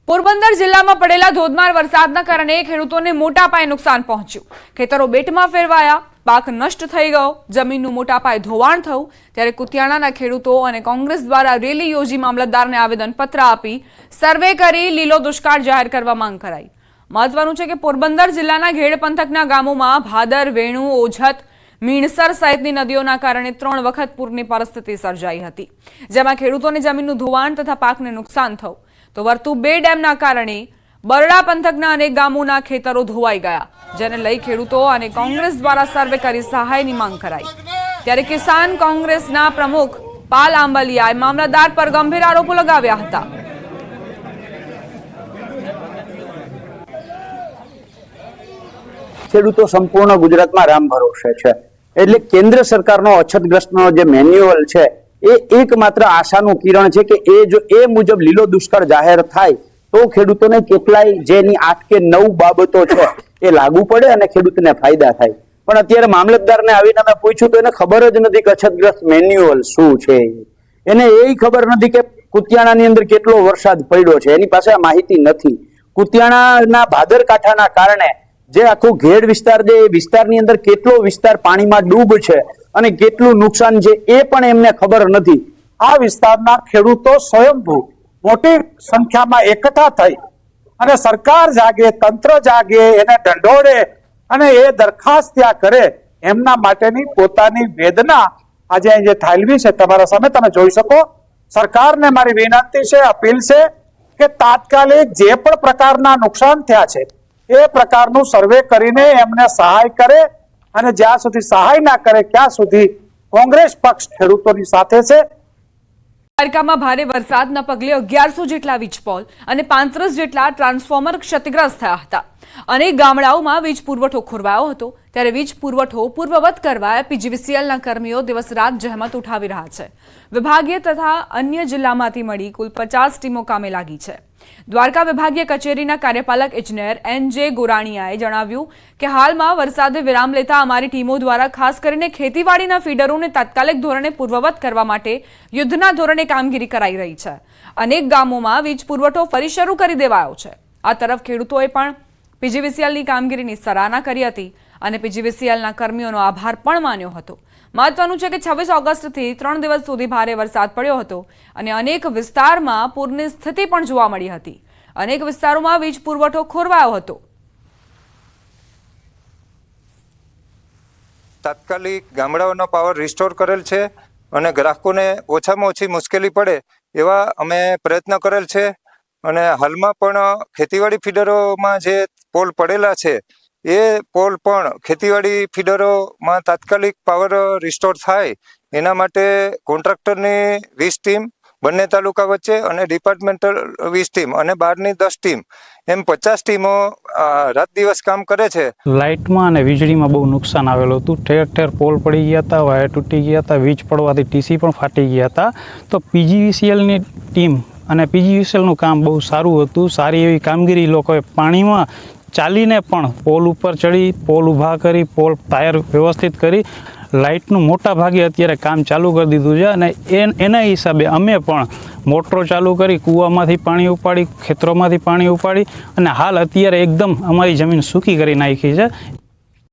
પોરબંદર જિલ્લામાં પડેલા ધોધમાર વરસાદના કારણે ખેડૂતોને મોટા પાયે નુકસાન પહોંચ્યું। ખેતરો બેટમાં ફેરવાયા, પાક નષ્ટ થઈ ગયો, જમીનનું મોટા પાયે ધોવાણ થયું। ત્યારે કુતિયાણાના ખેડૂતો અને કોંગ્રેસ દ્વારા રેલી યોજી મામલતદારને આવેદનપત્ર આપી સર્વે કરી લીલો દુષ્કાળ જાહેર કરવા માંગ કરાઈ। મહત્વનું છે કે પોરબંદર જિલ્લાના ઘેડ પંથકના ગામોમાં ભાદર, વેણુ, ઓઝત, મીણસર સહિતની નદીઓના કારણે 3 વખત પૂરની પરિસ્થિતિ સર્જાઈ હતી, જેમાં ખેડૂતોને જમીનનું ધોવાણ તથા પાકને નુકસાન થયું। તો વર્તુ 2 ડેમના કારણે બરડા પંથકના અનેક ગામોના ખેતરો ધોવાઈ ગયા, જેને લઈ ખેડૂતો અને કોંગ્રેસ દ્વારા સર્વે કરી સહાયની માંગ કરાઈ। ત્યારે કિસાન કોંગ્રેસના પ્રમુખ પાલ આંબલિયાએ મામલતદાર પર ગંભીર આરોપો લગાવ્યા હતા। ખેડૂતો સંપૂર્ણ ગુજરાતમાં રામ ભરોસે છે, એટલે કેન્દ્ર સરકારનો અછતગ્રસ્તનો જે મેન્યુઅલ છે એ એકમાત્ર આશાનું કિરણ છે કે એ મુજબ લીલો દુષ્કાળ જાહેર થાય તો ખેડૂતોને કેટલાય જેની 8 કે 9 બાબતો છે એ લાગુ પડે અને ખેડૂતને ફાયદા થાય। પણ અત્યારે મામલતદારને આવીને મેં પૂછ્યું તો એને ખબર જ નથી કે અછતગ્રસ્ત મેન્યુઅલ શું છે, એને એ ખબર નથી કે કુતિયાણાની અંદર કેટલો વરસાદ પડ્યો છે, એની પાસે આ માહિતી નથી। કુતિયાણાના ભાદરકાંઠાના કારણે જે આખું ઘેડ વિસ્તાર છે એ વિસ્તારની અંદર કેટલો વિસ્તાર પાણીમાં ડૂબ છે અને કેટલું નુકસાન છે એ પણ એમને ખબર નથી। આ વિસ્તારના ખેડૂતો સ્વયંભૂ મોટી સંખ્યામાં એકઠા થઈ અને સરકાર જાગે, તંત્ર જાગે, એને ઢંઢોળે અને એ દરખાસ્ત ત્યાં કરે, એમના માટેની પોતાની વેદના આજે અહીં જે ઠાલવી છે તમારા સામે તમે જોઈ શકો। સરકારને મારી વિનંતી છે, અપીલ છે કે તાત્કાલિક જે પણ પ્રકારના નુકસાન થયા છે એ પ્રકારનું સર્વે કરીને એમને સહાય કરે અને જ્યાં સુધી સહાય ના કરે ત્યાં સુધી કોંગ્રેસ પક્ષ ખેડૂતોની સાથે છે। દ્વારકામાં ભારે વરસાદના પગલે 1100 જેટલા વીજપોલ અને 35 જેટલા ટ્રાન્સફોર્મર ક્ષતિગ્રસ્ત થયા હતા। અનેક ગામડાઓમાં વીજ પુરવઠો ખોરવાયો હતો। ત્યારે વીજ પુરવઠો પૂર્વવત કરવા પીજીવીસીએલના કર્મીઓ દિવસ રાત જહેમત ઉઠાવી રહ્યા છે। વિભાગીય તથા અન્ય જિલ્લામાંથી મળી કુલ 50 ટીમો કામે લાગી છે। દ્વારકા વિભાગીય કચેરીના કાર્યપાલક ઇજનેર એન.જે. ગોરાણીયાએ જણાવ્યું કે હાલમાં વરસાદે વિરામ લેતા અમારી ટીમો દ્વારા ખાસ કરીને ખેતીવાડીના ફીડરોને તાત્કાલિક ધોરણે પૂર્વવત કરવા માટે યુદ્ધના ધોરણે કામગીરી કરાઈ રહી છે। અનેક ગામોમાં વીજ પુરવઠો ફરી શરૂ કરી દેવાયો છે। આ તરફ ખેડૂતોએ પણ પીજીવીસીએલની કામગીરીની સરાહના કરી હતી અને પીજીવીસીએલના કર્મીઓનો આભાર પણ માન્યો હતો। મહત્વનું છે કે 26 ઓગસ્ટથી 3 દિવસ સુધી ભારે વરસાદ પડ્યો હતો અને અનેક વિસ્તારમાં પૂરની સ્થિતિ પણ જોવા મળી હતી। અનેક વિસ્તારોમાં વીજ પુરવઠો ખોરવાયો હતો। તાત્કાલિક ગામડાઓનો પાવર રિસ્ટોર કરેલ છે અને ગ્રાહકોને ઓછામાં ઓછી મુશ્કેલી પડે એવા અમે પ્રયત્ન કરેલ છે અને હાલમાં પણ ખેતીવાડી ફીડરોમાં જે પોલ પડેલા છે એ પોલ પણ ખેતીવાડી ફીડરોમાં તાત્કાલિક પાવર રિસ્ટોર થાય એના માટે કોન્ટ્રાક્ટરની 20 ટીમ બંને તાલુકા વચ્ચે અને ડિપાર્ટમેન્ટલ 20 ટીમ અને બહારની 10 ટીમ એમ 50 ટીમો રાત દિવસ કામ કરે છે। લાઇટમાં અને વીજળીમાં બહુ નુકસાન આવેલું હતું। ઠેર ઠેર પોલ પડી ગયા હતા, વાયર તૂટી ગયા હતા, વીજ પડવાથી ટીસી પણ ફાટી ગયા હતા। તો પીજીવીસીએલની ટીમ અને પીજીવીસીએલનું કામ બહુ સારું હતું। સારી એવી કામગીરી લોકોએ પાણીમાં ચાલીને પણ પોલ ઉપર ચડી, પોલ ઊભા કરી, પોલ ટાયર વ્યવસ્થિત કરી લાઇટનું મોટા ભાગે અત્યારે કામ ચાલુ કરી દીધું છે અને એના હિસાબે અમે પણ મોટરો ચાલુ કરી કૂવામાંથી પાણી ઉપાડી, ખેતરોમાંથી પાણી ઉપાડી અને હાલ અત્યારે એકદમ અમારી જમીન સૂકી કરી નાખી છે।